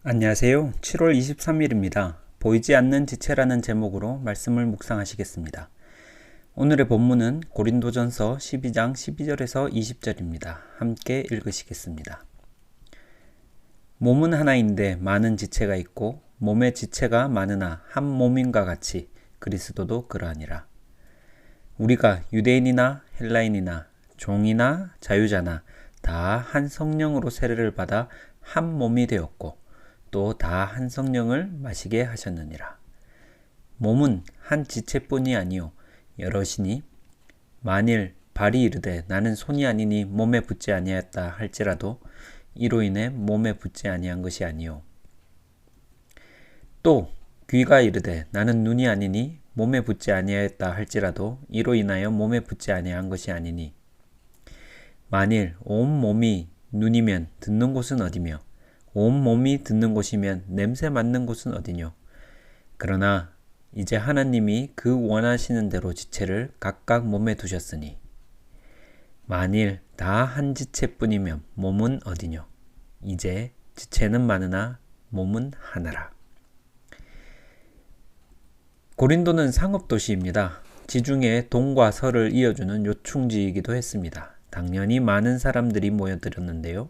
안녕하세요. 7월 23일입니다. 보이지 않는 지체라는 제목으로 말씀을 묵상하시겠습니다. 오늘의 본문은 고린도전서 12장 12절에서 20절입니다. 함께 읽으시겠습니다. 몸은 하나인데 많은 지체가 있고 몸의 지체가 많으나 한 몸인과 같이 그리스도도 그러하니라. 우리가 유대인이나 헬라인이나 종이나 자유자나 다 한 성령으로 세례를 받아 한 몸이 되었고 또 다 한 성령을 마시게 하셨느니라. 몸은 한 지체뿐이 아니요 여럿이니 만일 발이 이르되 나는 손이 아니니 몸에 붙지 아니하였다 할지라도 이로 인해 몸에 붙지 아니한 것이 아니요 또 귀가 이르되 나는 눈이 아니니 몸에 붙지 아니하였다 할지라도 이로 인하여 몸에 붙지 아니한 것이 아니니 만일 온 몸이 눈이면 듣는 곳은 어디며 온 몸이 듣는 곳이면 냄새 맡는 곳은 어디뇨. 그러나 이제 하나님이 그 원하시는 대로 지체를 각각 몸에 두셨으니 만일 다 한 지체뿐이면 몸은 어디뇨. 이제 지체는 많으나 몸은 하나라. 고린도는 상업도시입니다. 지중해 동과 서를 이어주는 요충지이기도 했습니다. 당연히 많은 사람들이 모여들었는데요.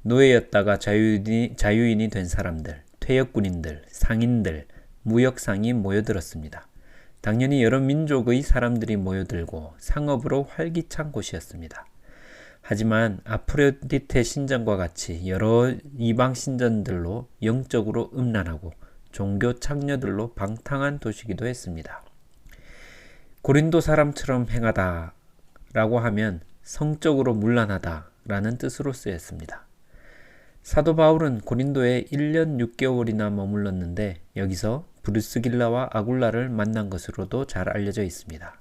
노예였다가 자유인이 된 사람들, 퇴역군인들, 상인들, 무역상이 모여들었습니다. 당연히 여러 민족의 사람들이 모여들고 상업으로 활기찬 곳이었습니다. 하지만 아프로디테 신전과 같이 여러 이방 신전들로 영적으로 음란하고 종교 창녀들로 방탕한 도시이기도 했습니다. 고린도 사람처럼 행하다 라고 하면 성적으로 문란하다 라는 뜻으로 쓰였습니다. 사도 바울은 고린도에 1년 6개월이나 머물렀는데 여기서 브루스길라와 아굴라를 만난 것으로도 잘 알려져 있습니다.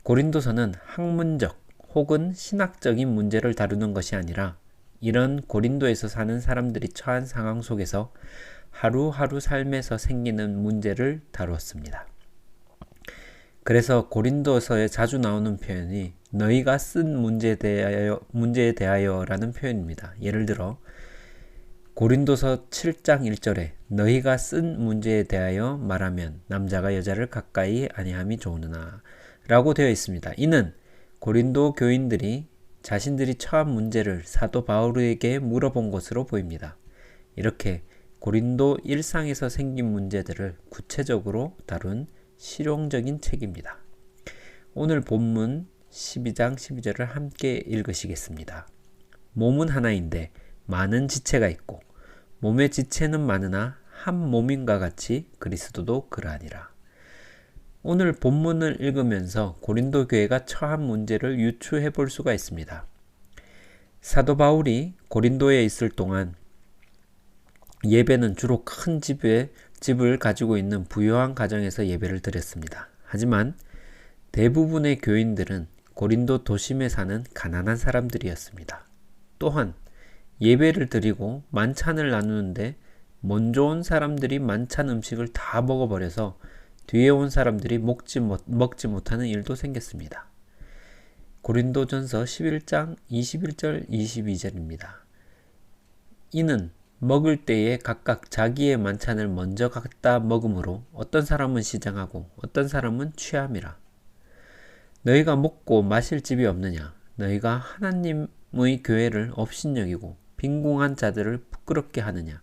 고린도서는 학문적 혹은 신학적인 문제를 다루는 것이 아니라 이런 고린도에서 사는 사람들이 처한 상황 속에서 하루하루 삶에서 생기는 문제를 다루었습니다. 그래서 고린도서에 자주 나오는 표현이 너희가 쓴 문제에 대하여 라는 표현입니다. 예를 들어 고린도서 7장 1절에 너희가 쓴 문제에 대하여 말하면 남자가 여자를 가까이 아니함이 좋으나 라고 되어 있습니다. 이는 고린도 교인들이 자신들이 처한 문제를 사도 바울에게 물어본 것으로 보입니다. 이렇게 고린도 일상에서 생긴 문제들을 구체적으로 다룬 실용적인 책입니다. 오늘 본문 12장 12절을 함께 읽으시겠습니다. 몸은 하나인데 많은 지체가 있고 몸의 지체는 많으나 한 몸인과 같이 그리스도도 그러하니라. 오늘 본문을 읽으면서 고린도 교회가 처한 문제를 유추해 볼 수가 있습니다. 사도 바울이 고린도에 있을 동안 예배는 주로 큰 집을 가지고 있는 부유한 가정에서 예배를 드렸습니다. 하지만 대부분의 교인들은 고린도 도심에 사는 가난한 사람들이었습니다. 또한 예배를 드리고 만찬을 나누는데 먼저 온 사람들이 만찬 음식을 다 먹어버려서 뒤에 온 사람들이 먹지 못하는 일도 생겼습니다. 고린도전서 11장 21절 22절입니다. 이는 먹을 때에 각각 자기의 만찬을 먼저 갖다 먹음으로 어떤 사람은 시장하고 어떤 사람은 취함이라. 너희가 먹고 마실 집이 없느냐? 너희가 하나님의 교회를 업신여기고 빈궁한 자들을 부끄럽게 하느냐?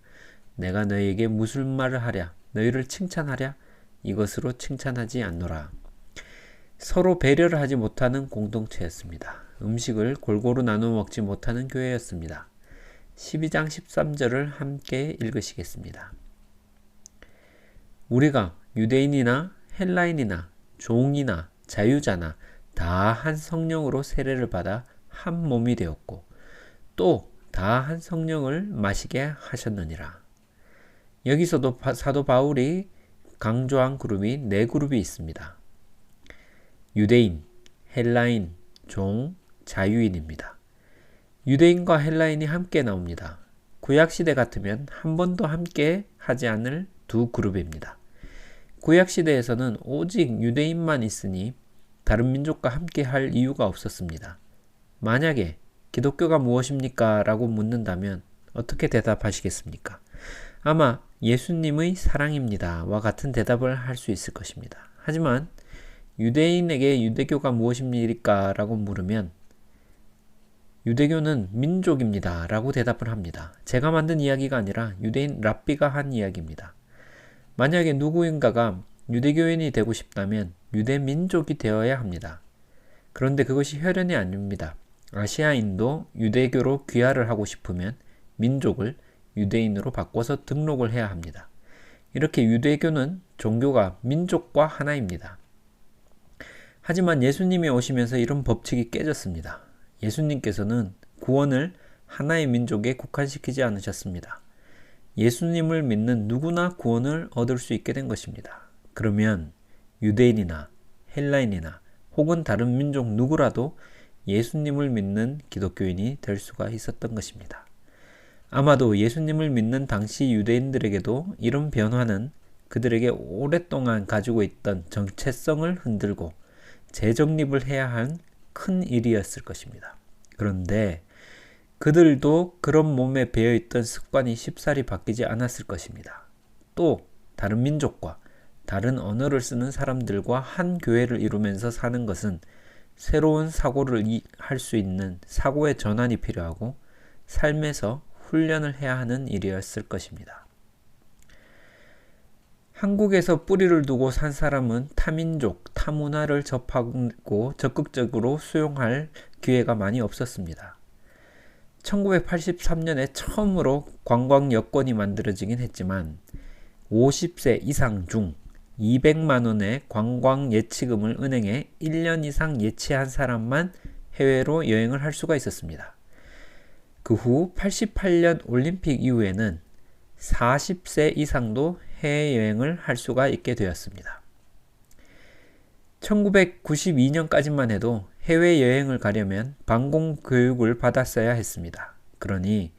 내가 너희에게 무슨 말을 하랴? 너희를 칭찬하랴? 이것으로 칭찬하지 않노라. 서로 배려를 하지 못하는 공동체였습니다. 음식을 골고루 나누어 먹지 못하는 교회였습니다. 12장 13절을 함께 읽으시겠습니다. 우리가 유대인이나 헬라인이나 종이나 자유자나 다 한 성령으로 세례를 받아 한 몸이 되었고 또 다 한 성령을 마시게 하셨느니라. 여기서도 사도 바울이 강조한 그룹이 네 그룹이 있습니다. 유대인, 헬라인, 종, 자유인입니다. 유대인과 헬라인이 함께 나옵니다. 구약시대 같으면 한 번도 함께 하지 않을 두 그룹입니다. 구약시대에서는 오직 유대인만 있으니 다른 민족과 함께 할 이유가 없었습니다. 만약에 기독교가 무엇입니까? 라고 묻는다면 어떻게 대답하시겠습니까? 아마 예수님의 사랑입니다와 같은 대답을 할 수 있을 것입니다. 하지만 유대인에게 유대교가 무엇입니까? 라고 물으면 유대교는 민족입니다. 라고 대답을 합니다. 제가 만든 이야기가 아니라 유대인 랍비가 한 이야기입니다. 만약에 누구인가가 유대교인이 되고 싶다면 유대민족이 되어야 합니다. 그런데 그것이 혈연이 아닙니다. 아시아인도 유대교로 귀화를 하고 싶으면 민족을 유대인으로 바꿔서 등록을 해야 합니다. 이렇게 유대교는 종교가 민족과 하나입니다. 하지만 예수님이 오시면서 이런 법칙이 깨졌습니다. 예수님께서는 구원을 하나의 민족에 국한시키지 않으셨습니다. 예수님을 믿는 누구나 구원을 얻을 수 있게 된 것입니다. 그러면 유대인이나 헬라인이나 혹은 다른 민족 누구라도 예수님을 믿는 기독교인이 될 수가 있었던 것입니다. 아마도 예수님을 믿는 당시 유대인들에게도 이런 변화는 그들에게 오랫동안 가지고 있던 정체성을 흔들고 재정립을 해야 한 큰 일이었을 것입니다. 그런데 그들도 그런 몸에 배어있던 습관이 쉽사리 바뀌지 않았을 것입니다. 또 다른 민족과 다른 언어를 쓰는 사람들과 한 교회를 이루면서 사는 것은 새로운 사고를 할 수 있는 사고의 전환이 필요하고 삶에서 훈련을 해야 하는 일이었을 것입니다. 한국에서 뿌리를 두고 산 사람은 타민족, 타문화를 접하고 적극적으로 수용할 기회가 많이 없었습니다. 1983년에 처음으로 관광 여권이 만들어지긴 했지만 50세 이상 중 200만 원의 관광 예치금을 은행에 1년 이상 예치한 사람만 해외로 여행을 할 수가 있었습니다. 그 후 88년 올림픽 이후에는 40세 이상도 해외여행을 할 수가 있게 되었습니다. 1992년까지만 해도 해외여행을 가려면 방공교육을 받았어야 했습니다. 그러니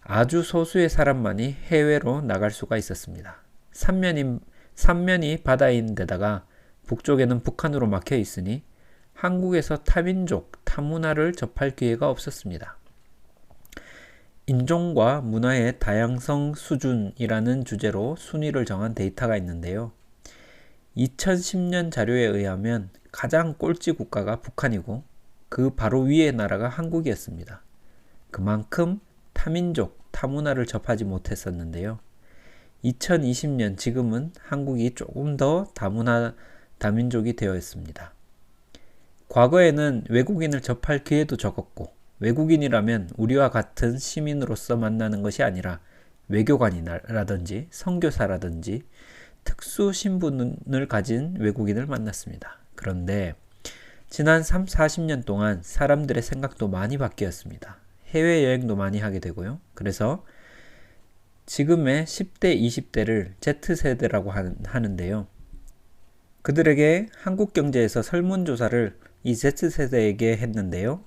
아주 소수의 사람만이 해외로 나갈 수가 있었습니다. 삼면이 바다인 데다가 북쪽에는 북한으로 막혀 있으니 한국에서 타민족, 타문화를 접할 기회가 없었습니다. 인종과 문화의 다양성 수준이라는 주제로 순위를 정한 데이터가 있는데요. 2010년 자료에 의하면 가장 꼴찌 국가가 북한이고 그 바로 위의 나라가 한국이었습니다. 그만큼 타민족, 타문화를 접하지 못했었는데요. 2020년 지금은 한국이 조금 더 다문화, 다민족이 되어 있습니다. 과거에는 외국인을 접할 기회도 적었고 외국인이라면 우리와 같은 시민으로서 만나는 것이 아니라 외교관이라든지 선교사라든지 특수 신분을 가진 외국인을 만났습니다. 그런데 지난 40년 동안 사람들의 생각도 많이 바뀌었습니다. 해외여행도 많이 하게 되고요. 그래서 지금의 10대, 20대를 Z세대라고 하는데요. 그들에게 한국경제에서 설문조사를 이 Z세대에게 했는데요.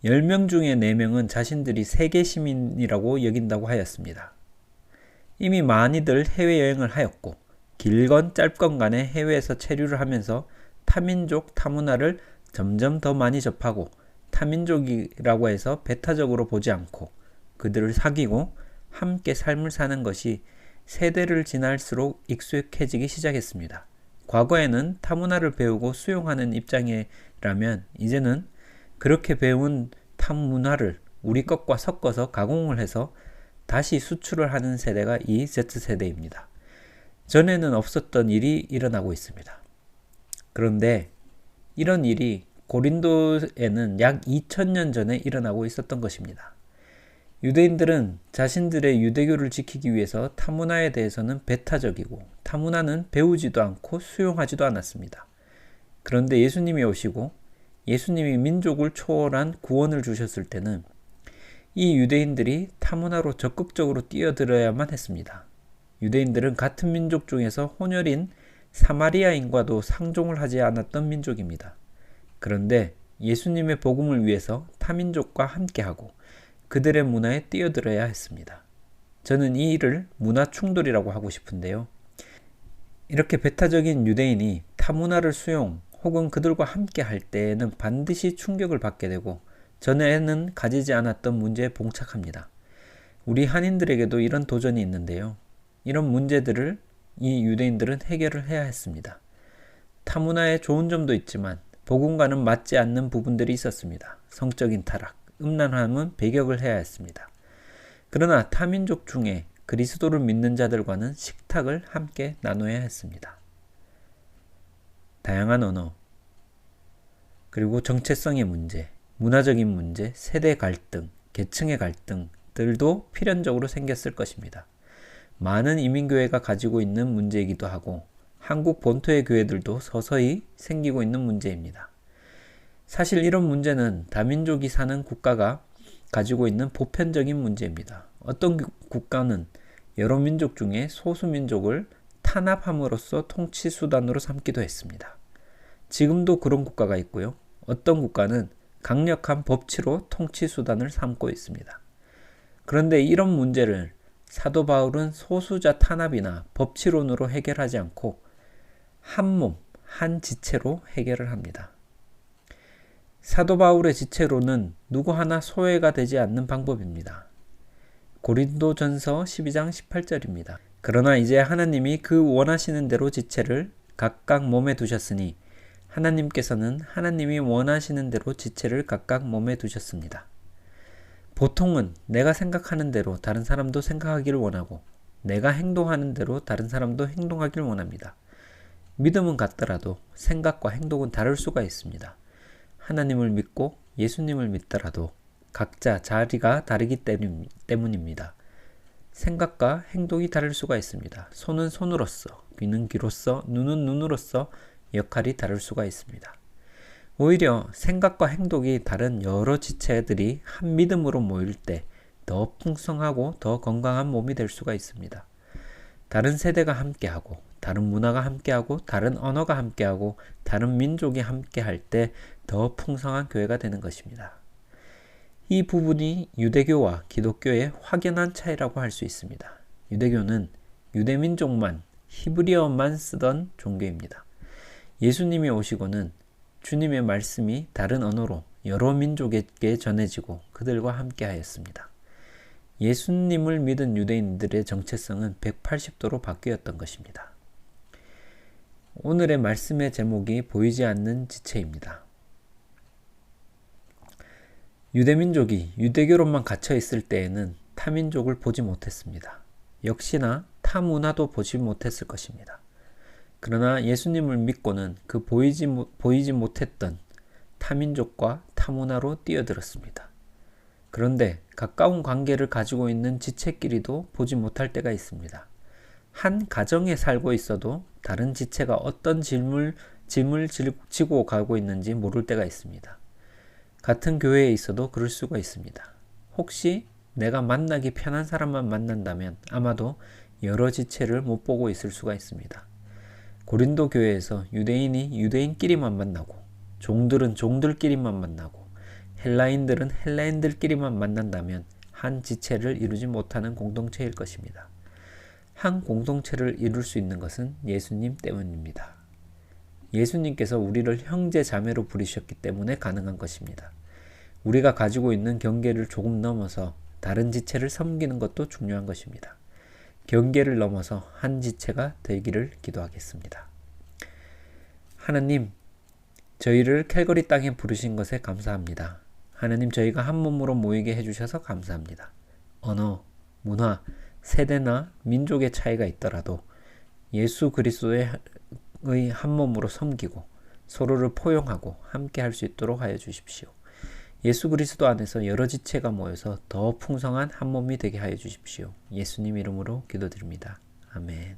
10명 중에 4명은 자신들이 세계 시민이라고 여긴다고 하였습니다. 이미 많이들 해외여행을 하였고 길건 짧건 간에 해외에서 체류를 하면서 타민족, 타문화를 점점 더 많이 접하고 타민족이라고 해서 배타적으로 보지 않고 그들을 사귀고 함께 삶을 사는 것이 세대를 지날수록 익숙해지기 시작했습니다. 과거에는 타문화를 배우고 수용하는 입장이라면 이제는 그렇게 배운 타문화를 우리 것과 섞어서 가공을 해서 다시 수출을 하는 세대가 이 Z세대입니다. 전에는 없었던 일이 일어나고 있습니다. 그런데 이런 일이 고린도에는 약 2000년 전에 일어나고 있었던 것입니다. 유대인들은 자신들의 유대교를 지키기 위해서 타문화에 대해서는 배타적이고 타문화는 배우지도 않고 수용하지도 않았습니다. 그런데 예수님이 오시고 예수님이 민족을 초월한 구원을 주셨을 때는 이 유대인들이 타문화로 적극적으로 뛰어들어야만 했습니다. 유대인들은 같은 민족 중에서 혼혈인 사마리아인과도 상종을 하지 않았던 민족입니다. 그런데 예수님의 복음을 위해서 타민족과 함께하고 그들의 문화에 뛰어들어야 했습니다. 저는 이 일을 문화 충돌이라고 하고 싶은데요. 이렇게 배타적인 유대인이 타문화를 수용 혹은 그들과 함께 할 때에는 반드시 충격을 받게 되고 전에는 가지지 않았던 문제에 봉착합니다. 우리 한인들에게도 이런 도전이 있는데요. 이런 문제들을 이 유대인들은 해결을 해야 했습니다. 타문화의 좋은 점도 있지만 복음과는 맞지 않는 부분들이 있었습니다. 성적인 타락, 음란함은 배격을 해야 했습니다. 그러나 타민족 중에 그리스도를 믿는 자들과는 식탁을 함께 나눠야 했습니다. 다양한 언어, 그리고 정체성의 문제, 문화적인 문제, 세대 갈등, 계층의 갈등들도 필연적으로 생겼을 것입니다. 많은 이민교회가 가지고 있는 문제이기도 하고 한국 본토의 교회들도 서서히 생기고 있는 문제입니다. 사실 이런 문제는 다민족이 사는 국가가 가지고 있는 보편적인 문제입니다. 어떤 국가는 여러 민족 중에 소수민족을 탄압함으로써 통치 수단으로 삼기도 했습니다. 지금도 그런 국가가 있고요. 어떤 국가는 강력한 법치로 통치 수단을 삼고 있습니다. 그런데 이런 문제를 사도 바울은 소수자 탄압이나 법치론으로 해결하지 않고 한 몸, 한 지체로 해결을 합니다. 사도 바울의 지체로는 누구 하나 소외가 되지 않는 방법입니다. 고린도전서 12장 18절입니다. 그러나 이제 하나님이 그 원하시는 대로 지체를 각각 몸에 두셨으니 하나님께서는 하나님이 원하시는 대로 지체를 각각 몸에 두셨습니다. 보통은 내가 생각하는 대로 다른 사람도 생각하기를 원하고 내가 행동하는 대로 다른 사람도 행동하기를 원합니다. 믿음은 같더라도 생각과 행동은 다를 수가 있습니다. 하나님을 믿고 예수님을 믿더라도 각자 자리가 다르기 때문입니다. 생각과 행동이 다를 수가 있습니다. 손은 손으로서, 귀는 귀로서, 눈은 눈으로서 역할이 다를 수가 있습니다. 오히려 생각과 행동이 다른 여러 지체들이 한 믿음으로 모일 때 더 풍성하고 더 건강한 몸이 될 수가 있습니다. 다른 세대가 함께하고 다른 문화가 함께하고 다른 언어가 함께하고 다른 민족이 함께할 때 더 풍성한 교회가 되는 것입니다. 이 부분이 유대교와 기독교의 확연한 차이라고 할 수 있습니다. 유대교는 유대민족만 히브리어만 쓰던 종교입니다. 예수님이 오시고는 주님의 말씀이 다른 언어로 여러 민족에게 전해지고 그들과 함께 하였습니다. 예수님을 믿은 유대인들의 정체성은 180도로 바뀌었던 것입니다. 오늘의 말씀의 제목이 보이지 않는 지체입니다. 유대민족이 유대교로만 갇혀 있을 때에는 타민족을 보지 못했습니다. 역시나 타문화도 보지 못했을 것입니다. 그러나 예수님을 믿고는 그 보이지 못했던 타민족과 타문화로 뛰어들었습니다. 그런데 가까운 관계를 가지고 있는 지체끼리도 보지 못할 때가 있습니다. 한 가정에 살고 있어도 다른 지체가 어떤 짐을 지고 가고 있는지 모를 때가 있습니다. 같은 교회에 있어도 그럴 수가 있습니다. 혹시 내가 만나기 편한 사람만 만난다면 아마도 여러 지체를 못 보고 있을 수가 있습니다. 고린도 교회에서 유대인이 유대인끼리만 만나고 종들은 종들끼리만 만나고 헬라인들은 헬라인들끼리만 만난다면 한 지체를 이루지 못하는 공동체일 것입니다. 한 공동체를 이룰 수 있는 것은 예수님 때문입니다. 예수님께서 우리를 형제 자매로 부르셨기 때문에 가능한 것입니다. 우리가 가지고 있는 경계를 조금 넘어서 다른 지체를 섬기는 것도 중요한 것입니다. 경계를 넘어서 한 지체가 되기를 기도하겠습니다. 하나님, 저희를 캘거리 땅에 부르신 것에 감사합니다. 하나님, 저희가 한 몸으로 모이게 해주셔서 감사합니다. 언어, 문화, 세대나 민족의 차이가 있더라도 예수 그리스도의 한 몸으로 섬기고 서로를 포용하고 함께 할 수 있도록 하여 주십시오. 예수 그리스도 안에서 여러 지체가 모여서 더 풍성한 한 몸이 되게 하여 주십시오. 예수님 이름으로 기도드립니다. 아멘.